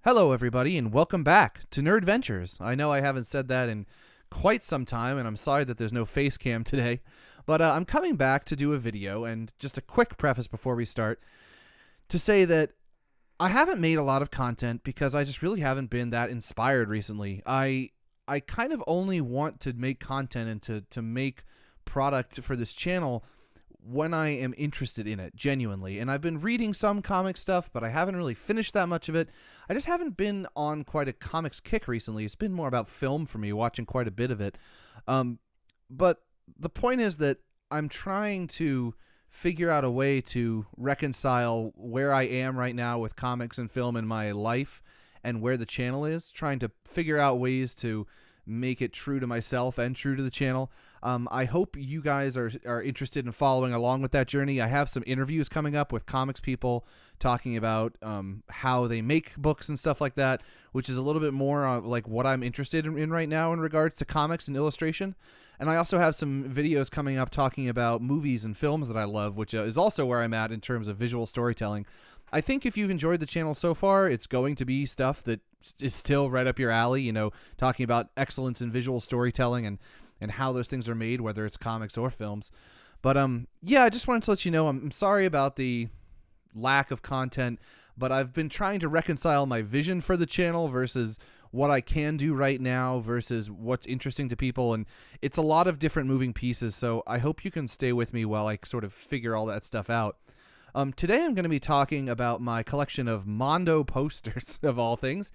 Hello, everybody, and welcome back to Nerd Ventures. I know I haven't said that in quite some time, and I'm sorry that there's no face cam today, but I'm coming back to do a video, and just a quick preface before we start to say that I haven't made a lot of content because I just really haven't been that inspired recently. I kind of only want to make content and to make product for this channel when I am interested in it, genuinely. And I've been reading some comic stuff, but I haven't really finished that much of it. I just haven't been on quite a comics kick recently. It's been more about film for me, watching quite a bit of it. But the point is that I'm trying to figure out a way to reconcile where I am right now with comics and film in my life and where the channel is, trying to figure out ways to make it true to myself and true to the channel. I hope you guys are interested in following along with that journey. I have some interviews coming up with comics people talking about how they make books and stuff like that, which is a little bit more like what I'm interested in right now in regards to comics and illustration. And I also have some videos coming up talking about movies and films that I love, which is also where I'm at in terms of visual storytelling. I think if you've enjoyed the channel so far, it's going to be stuff that is still right up your alley, talking about excellence in visual storytelling and how those things are made, whether it's comics or films. But yeah, I just wanted to let you know I'm sorry about the lack of content, but I've been trying to reconcile my vision for the channel versus what I can do right now versus what's interesting to people, and it's a lot of different moving pieces, so I hope you can stay with me while I sort of figure all that stuff out. Today I'm going to be talking about my collection of Mondo posters, of all things,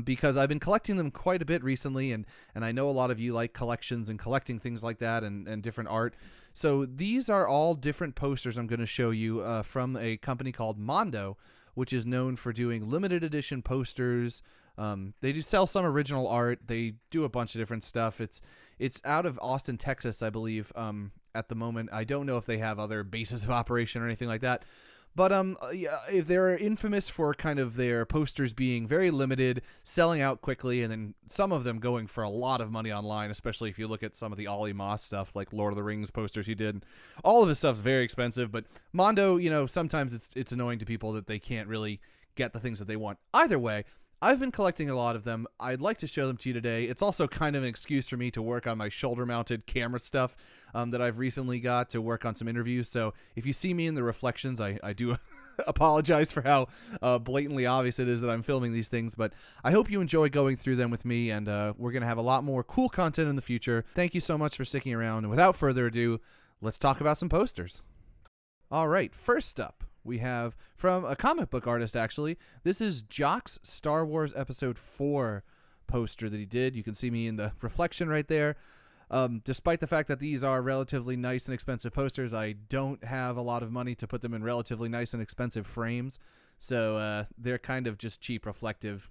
because I've been collecting them quite a bit recently, and I know a lot of you like collections and collecting things like that and different art. So these are all different posters I'm going to show you from a company called Mondo, which is known for doing limited edition posters. They do sell some original art. They do a bunch of different stuff. It's out of Austin, Texas, I believe, at the moment. I don't know if they have other bases of operation or anything like that. But yeah, if they're infamous for kind of their posters being very limited, selling out quickly, and then some of them going for a lot of money online, especially if you look at some of the Ollie Moss stuff, like Lord of the Rings posters he did. All of his stuff's very expensive, but Mondo, sometimes it's annoying to people that they can't really get the things that they want. Either way, I've been collecting a lot of them. I'd like to show them to you today. It's also kind of an excuse for me to work on my shoulder-mounted camera stuff that I've recently got to work on some interviews. So if you see me in the reflections, I do apologize for how blatantly obvious it is that I'm filming these things. But I hope you enjoy going through them with me, and we're going to have a lot more cool content in the future. Thank you so much for sticking around. And without further ado, let's talk about some posters. All right, first up, we have from a comic book artist, actually. This is Jock's Star Wars Episode 4 poster that he did. You can see me in the reflection right there. Despite the fact that these are relatively nice and expensive posters, I don't have a lot of money to put them in relatively nice and expensive frames. So they're kind of just cheap, reflective,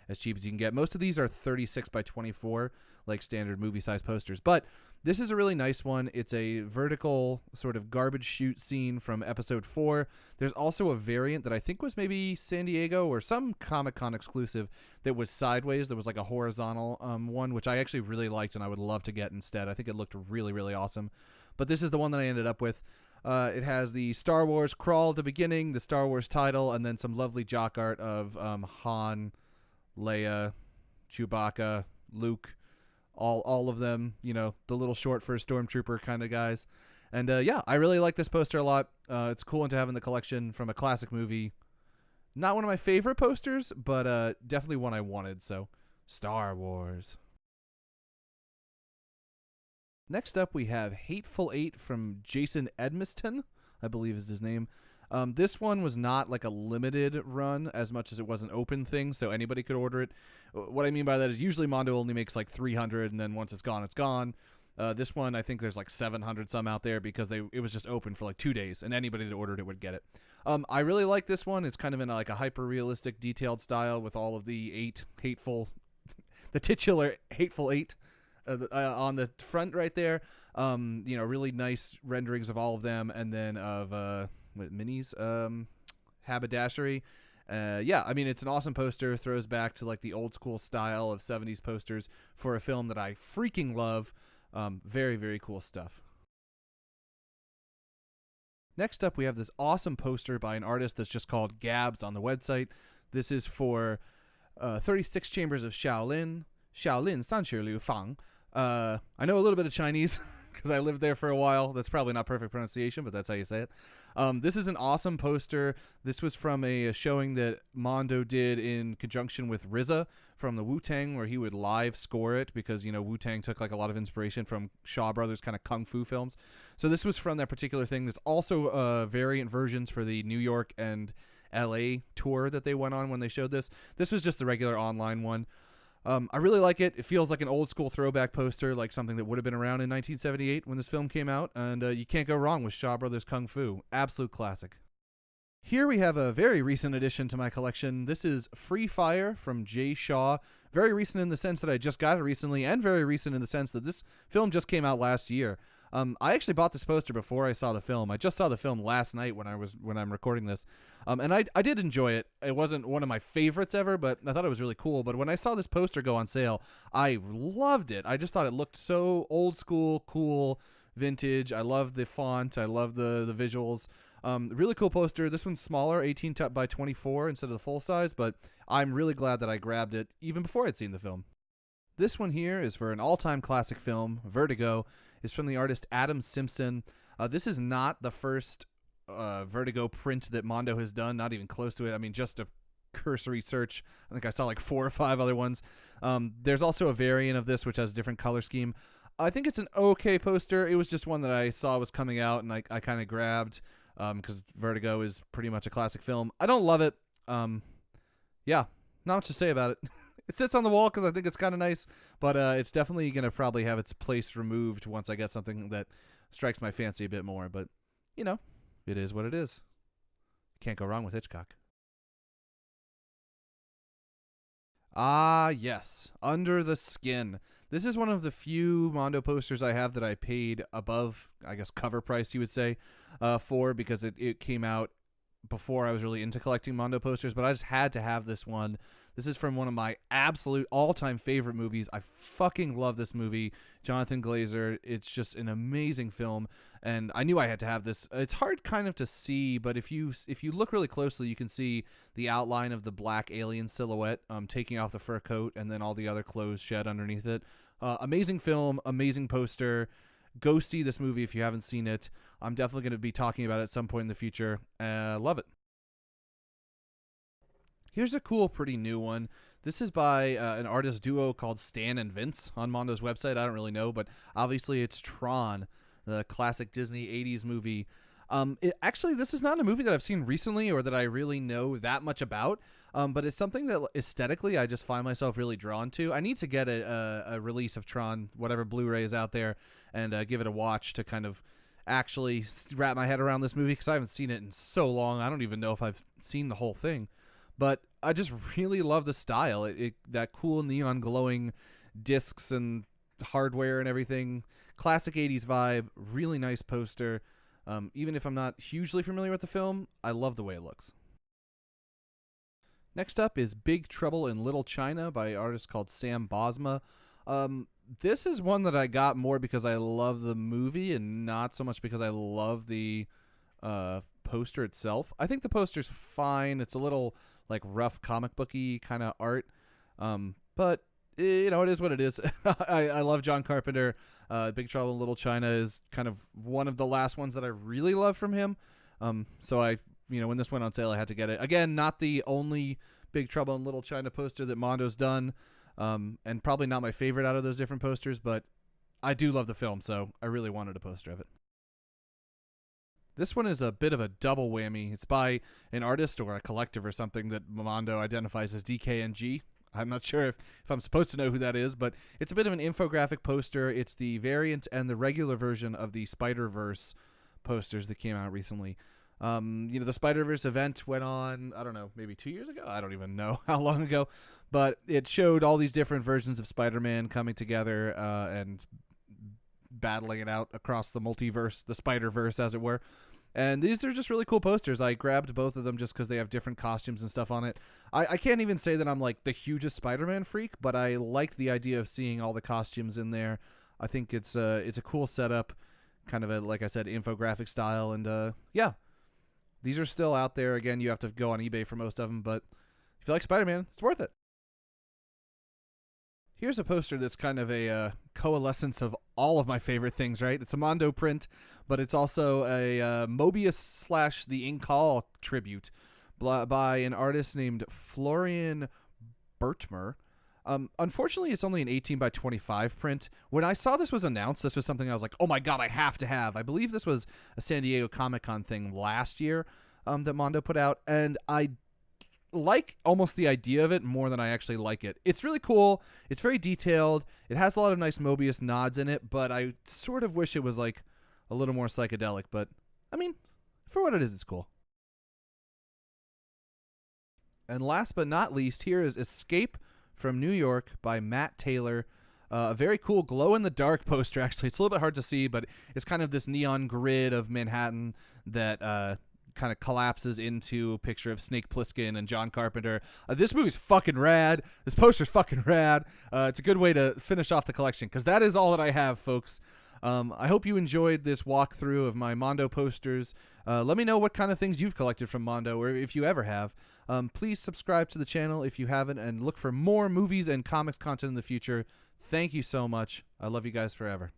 as cheap as you can get. Most of these are 36 by 24, like standard movie-size posters. But this is a really nice one. It's a vertical sort of garbage chute scene from Episode 4. There's also a variant that I think was maybe San Diego or some Comic-Con exclusive that was sideways. There was like a horizontal one, which I actually really liked and I would love to get instead. I think it looked really, really awesome. But this is the one that I ended up with. It has the Star Wars crawl at the beginning, the Star Wars title, and then some lovely jock art of Han, Leia, Chewbacca, Luke, all of them, the little short for a stormtrooper kind of guys. And yeah, I really like this poster a lot. It's a cool one to have in the collection from a classic movie. Not one of my favorite posters, but definitely one I wanted. So Star Wars. Next up, we have Hateful Eight from Jason Edmiston, I believe is his name. This one was not like a limited run as much as it was an open thing, so anybody could order it. What I mean by that is usually Mondo only makes like 300, and then once it's gone, it's gone. This one, I think there's like 700 some out there because it was just open for like 2 days, and anybody that ordered it would get it. I really like this one. It's kind of in like a hyper-realistic, detailed style with all of the the titular Hateful Eight on the front right there. Really nice renderings of all of them, and then of minis, haberdashery. Yeah, I mean, it's an awesome poster. Throws back to like the old school style of 70s posters for a film that I freaking love. Very, very cool stuff. Next up, we have this awesome poster by an artist that's just called Gabs on the website. This is for 36 Chambers of Shaolin, Shaolin Sanshi Liu Fang. I know a little bit of Chinese because I lived there for a while. That's probably not perfect pronunciation, but that's how you say it. This is an awesome poster. This was from a showing that Mondo did in conjunction with RZA from the Wu-Tang, where he would live score it because, Wu-Tang took like a lot of inspiration from Shaw Brothers kind of kung fu films. So this was from that particular thing. There's also variant versions for the New York and LA tour that they went on when they showed this. This was just the regular online one. I really like it. It feels like an old school throwback poster, like something that would have been around in 1978 when this film came out, and you can't go wrong with Shaw Brothers Kung Fu. Absolute classic. Here we have a very recent addition to my collection. This is Free Fire from Jay Shaw. Very recent in the sense that I just got it recently, and very recent in the sense that this film just came out last year. I actually bought this poster before I saw the film. I just saw the film last night when I'm recording this, and I did enjoy it. It wasn't one of my favorites ever, but I thought it was really cool. But when I saw this poster go on sale, I loved it. I just thought it looked so old school, cool, vintage. I love the font. I love the visuals. Really cool poster. This one's smaller, 18 by 24 instead of the full size, but I'm really glad that I grabbed it even before I'd seen the film. This one here is for an all-time classic film, Vertigo. It's from the artist Adam Simpson. This is not the first Vertigo print that Mondo has done, not even close to it. I mean, just a cursory search, I think I saw like 4 or 5 other ones. There's also a variant of this which has a different color scheme. I think it's an okay poster. It was just one that I saw was coming out, and I kind of grabbed because Vertigo is pretty much a classic film. I don't love it. Yeah, not much to say about it. It sits on the wall because I think it's kind of nice, but it's definitely going to probably have its place removed once I get something that strikes my fancy a bit more. But, it is what it is. Can't go wrong with Hitchcock. Ah, yes. Under the Skin. This is one of the few Mondo posters I have that I paid above, I guess, cover price, you would say, for, because it came out before I was really into collecting Mondo posters, but I just had to have this one. This is from one of my absolute all-time favorite movies. I fucking love this movie, Jonathan Glazer. It's just an amazing film, and I knew I had to have this. It's hard kind of to see, but if you look really closely, you can see the outline of the black alien silhouette taking off the fur coat and then all the other clothes shed underneath it. Amazing film, amazing poster. Go see this movie if you haven't seen it. I'm definitely going to be talking about it at some point in the future. Love it. Here's a cool, pretty new one. This is by an artist duo called Stan and Vince on Mondo's website. I don't really know, but obviously it's Tron, the classic Disney 80s movie. Actually, this is not a movie that I've seen recently or that I really know that much about, but it's something that aesthetically I just find myself really drawn to. I need to get a release of Tron, whatever Blu-ray is out there, and give it a watch to kind of actually wrap my head around this movie because I haven't seen it in so long. I don't even know if I've seen the whole thing. But I just really love the style. That cool neon glowing discs and hardware and everything. Classic 80s vibe. Really nice poster. Even if I'm not hugely familiar with the film, I love the way it looks. Next up is Big Trouble in Little China by an artist called Sam Bosma. This is one that I got more because I love the movie and not so much because I love the poster itself. I think the poster's fine. It's a little like rough comic booky kind of art, but it is what it is. I love John Carpenter. Big Trouble in Little China is kind of one of the last ones that I really love from him. So when this went on sale, I had to get it. Again, not the only Big Trouble in Little China poster that Mondo's done, and probably not my favorite out of those different posters, but I do love the film, so I really wanted a poster of it. This one is a bit of a double whammy. It's by an artist or a collective or something that Mondo identifies as DKNG. I'm not sure if I'm supposed to know who that is, but it's a bit of an infographic poster. It's the variant and the regular version of the Spider-Verse posters that came out recently. The Spider-Verse event went on, I don't know, maybe 2 years ago? I don't even know how long ago. But it showed all these different versions of Spider-Man coming together and battling it out across the multiverse, the Spider-Verse, as it were. And these are just really cool posters. I grabbed both of them just because they have different costumes and stuff on it. I can't even say that I'm like the hugest Spider-Man freak, but I like the idea of seeing all the costumes in there. I think it's a cool setup, kind of a, like I said, infographic style. And yeah, these are still out there. Again, you have to go on eBay for most of them, but If you like Spider-Man, it's worth it. Here's a poster that's kind of a coalescence of all of my favorite things, right? It's a Mondo print, but it's also a Mobius / the Inkall tribute by an artist named Florian Bertmer. Unfortunately, it's only an 18 by 25 print. When I saw this was announced, this was something I was like, oh my god, I have to have. I believe this was a San Diego Comic-Con thing last year that Mondo put out, and I like almost the idea of it more than I actually like it. It's really cool. It's very detailed. It has a lot of nice Mobius nods in it, but I sort of wish it was like a little more psychedelic. But I mean, for what it is, it's cool. And last but not least, here is Escape from New York by Matt Taylor. A very cool glow-in-the-dark poster, actually. It's a little bit hard to see, but it's kind of this neon grid of Manhattan that kind of collapses into a picture of Snake Plissken and John Carpenter. This movie's fucking rad. This poster's fucking rad. It's a good way to finish off the collection, because that is all that I have, folks. I hope you enjoyed this walkthrough of my Mondo posters. Let me know what kind of things you've collected from Mondo, or if you ever have. Please subscribe to the channel if you haven't, and look for more movies and comics content in the future. Thank you so much. I love you guys forever.